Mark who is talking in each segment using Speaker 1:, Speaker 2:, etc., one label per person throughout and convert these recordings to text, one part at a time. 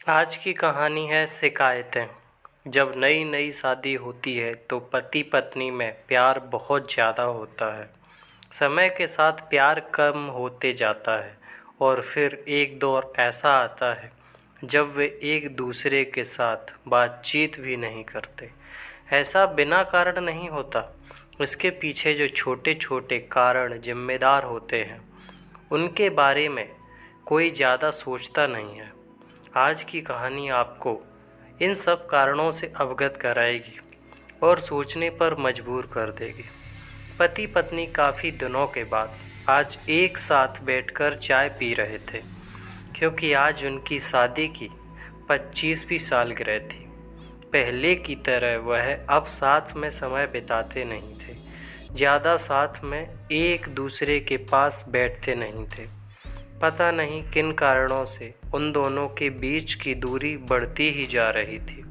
Speaker 1: आज की कहानी है शिकायतें। जब नई नई शादी होती है तो पति पत्नी में प्यार बहुत ज़्यादा होता है। समय के साथ प्यार कम होते जाता है और फिर एक दौर ऐसा आता है जब वे एक दूसरे के साथ बातचीत भी नहीं करते। ऐसा बिना कारण नहीं होता। इसके पीछे जो छोटे छोटे कारण जिम्मेदार होते हैं उनके बारे में कोई ज़्यादा सोचता नहीं है। आज की कहानी आपको इन सब कारणों से अवगत कराएगी और सोचने पर मजबूर कर देगी। पति पत्नी काफ़ी दिनों के बाद आज एक साथ बैठकर चाय पी रहे थे, क्योंकि आज उनकी शादी की 25वीं सालगिरह थी। पहले की तरह वह अब साथ में समय बिताते नहीं थे, ज़्यादा साथ में एक दूसरे के पास बैठते नहीं थे। पता नहीं किन कारणों से उन दोनों के बीच की दूरी बढ़ती ही जा रही थी।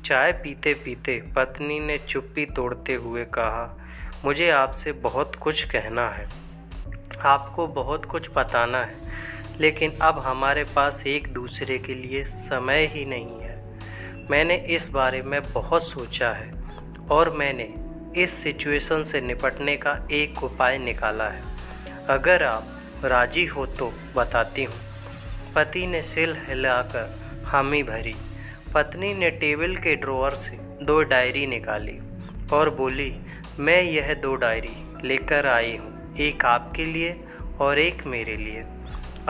Speaker 1: चाय पीते पीते पत्नी ने चुप्पी तोड़ते हुए कहा, मुझे आपसे बहुत कुछ कहना है, आपको बहुत कुछ बताना है, लेकिन अब हमारे पास एक दूसरे के लिए समय ही नहीं है। मैंने इस बारे में बहुत सोचा है और मैंने इस सिचुएशन से निपटने का एक उपाय निकाला है। अगर आप राजी हो तो बताती हूँ। पति ने सिर हिलाकर हामी भरी। पत्नी ने टेबल के ड्रॉअर से 2 डायरी निकाली और बोली, मैं यह 2 डायरी लेकर आई हूँ, एक आपके लिए और एक मेरे लिए।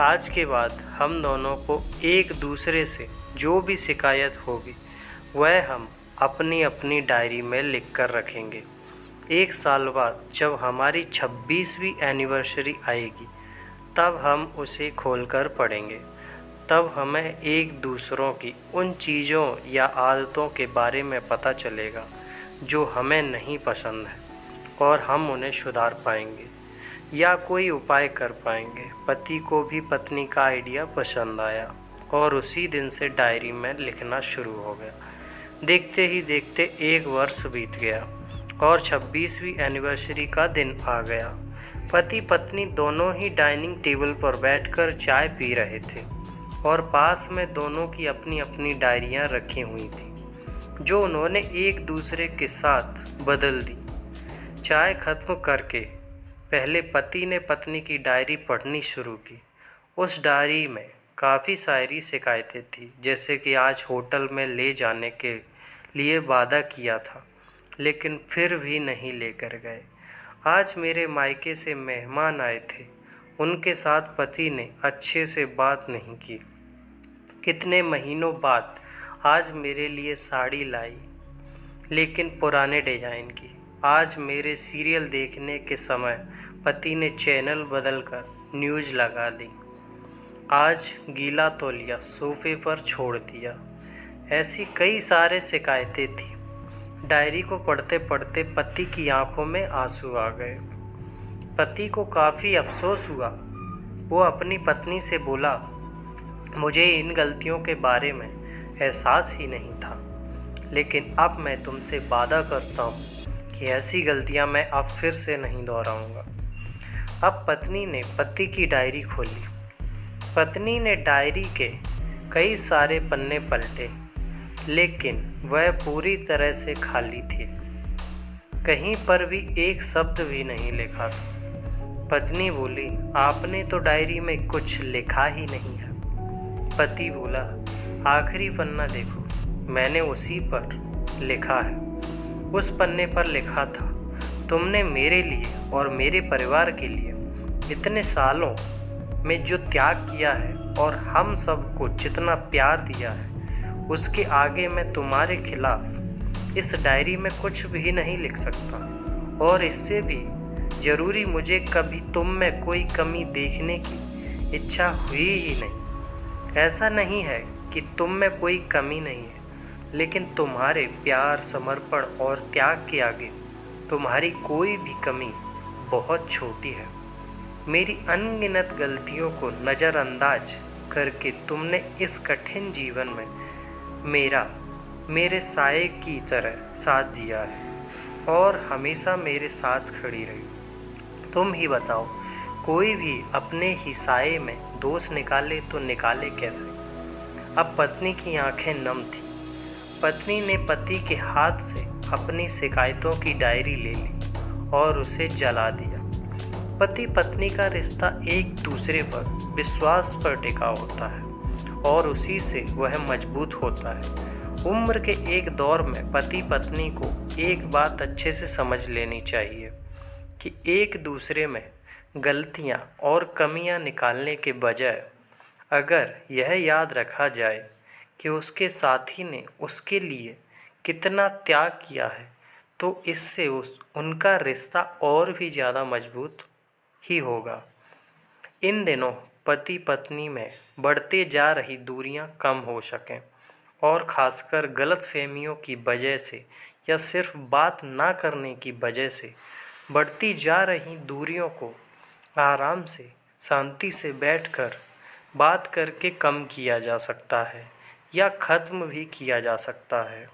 Speaker 1: आज के बाद हम दोनों को एक दूसरे से जो भी शिकायत होगी वह हम अपनी अपनी डायरी में लिख कर रखेंगे। 1 साल बाद जब हमारी 26वीं एनिवर्सरी आएगी तब हम उसे खोलकर पढ़ेंगे। तब हमें एक दूसरों की उन चीज़ों या आदतों के बारे में पता चलेगा जो हमें नहीं पसंद है और हम उन्हें सुधार पाएंगे या कोई उपाय कर पाएंगे। पति को भी पत्नी का आइडिया पसंद आया और उसी दिन से डायरी में लिखना शुरू हो गया। देखते ही देखते 1 वर्ष बीत गया और 26वीं एनिवर्सरी का दिन आ गया। पति पत्नी दोनों ही डाइनिंग टेबल पर बैठकर चाय पी रहे थे और पास में दोनों की अपनी अपनी डायरियां रखी हुई थी जो उन्होंने एक दूसरे के साथ बदल दी। चाय खत्म करके पहले पति ने पत्नी की डायरी पढ़नी शुरू की। उस डायरी में काफ़ी सारी शिकायतें थी, जैसे कि आज होटल में ले जाने के लिए वादा किया था लेकिन फिर भी नहीं लेकर गए। आज मेरे मायके से मेहमान आए थे, उनके साथ पति ने अच्छे से बात नहीं की। कितने महीनों बाद आज मेरे लिए साड़ी लाई, लेकिन पुराने डिजाइन की। आज मेरे सीरियल देखने के समय पति ने चैनल बदलकर न्यूज़ लगा दी। आज गीला तौलिया सोफे पर छोड़ दिया। ऐसी कई सारे शिकायतें थी। डायरी को पढ़ते पढ़ते पति की आंखों में आंसू आ गए। पति को काफ़ी अफसोस हुआ। वो अपनी पत्नी से बोला, मुझे इन गलतियों के बारे में एहसास ही नहीं था, लेकिन अब मैं तुमसे वादा करता हूँ कि ऐसी गलतियाँ मैं अब फिर से नहीं दोहराऊँगा। अब पत्नी ने पति की डायरी खोली। पत्नी ने डायरी के कई सारे पन्ने पलटे, लेकिन वह पूरी तरह से खाली थी। कहीं पर भी एक शब्द भी नहीं लिखा था। पत्नी बोली, आपने तो डायरी में कुछ लिखा ही नहीं है। पति बोला, आखिरी पन्ना देखो, मैंने उसी पर लिखा है। उस पन्ने पर लिखा था, तुमने मेरे लिए और मेरे परिवार के लिए इतने सालों में जो त्याग किया है और हम सबको जितना प्यार दिया है, उसके आगे मैं तुम्हारे खिलाफ इस डायरी में कुछ भी नहीं लिख सकता। और इससे भी ज़रूरी मुझे कभी तुम में कोई कमी देखने की इच्छा हुई ही नहीं। ऐसा नहीं है कि तुम में कोई कमी नहीं है, लेकिन तुम्हारे प्यार, समर्पण और त्याग के आगे तुम्हारी कोई भी कमी बहुत छोटी है। मेरी अनगिनत गलतियों को नज़रअंदाज करके तुमने इस कठिन जीवन में मेरे साये की तरह साथ दिया है और हमेशा मेरे साथ खड़ी रही। तुम ही बताओ, कोई भी अपने ही साये में दोष निकाले तो निकाले कैसे? अब पत्नी की आंखें नम थीं। पत्नी ने पति के हाथ से अपनी शिकायतों की डायरी ले ली और उसे जला दिया। पति पत्नी का रिश्ता एक दूसरे पर विश्वास पर टिका होता है और उसी से वह मजबूत होता है। उम्र के एक दौर में पति पत्नी को एक बात अच्छे से समझ लेनी चाहिए कि एक दूसरे में गलतियां और कमियां निकालने के बजाय अगर यह याद रखा जाए कि उसके साथी ने उसके लिए कितना त्याग किया है, तो इससे उनका रिश्ता और भी ज़्यादा मजबूत ही होगा। इन दिनों पति पत्नी में बढ़ते जा रही दूरियां कम हो सकें और ख़ासकर गलतफहमियों की वजह से या सिर्फ बात ना करने की वजह से बढ़ती जा रही दूरियों को आराम से शांति से बैठकर बात करके कम किया जा सकता है या ख़त्म भी किया जा सकता है।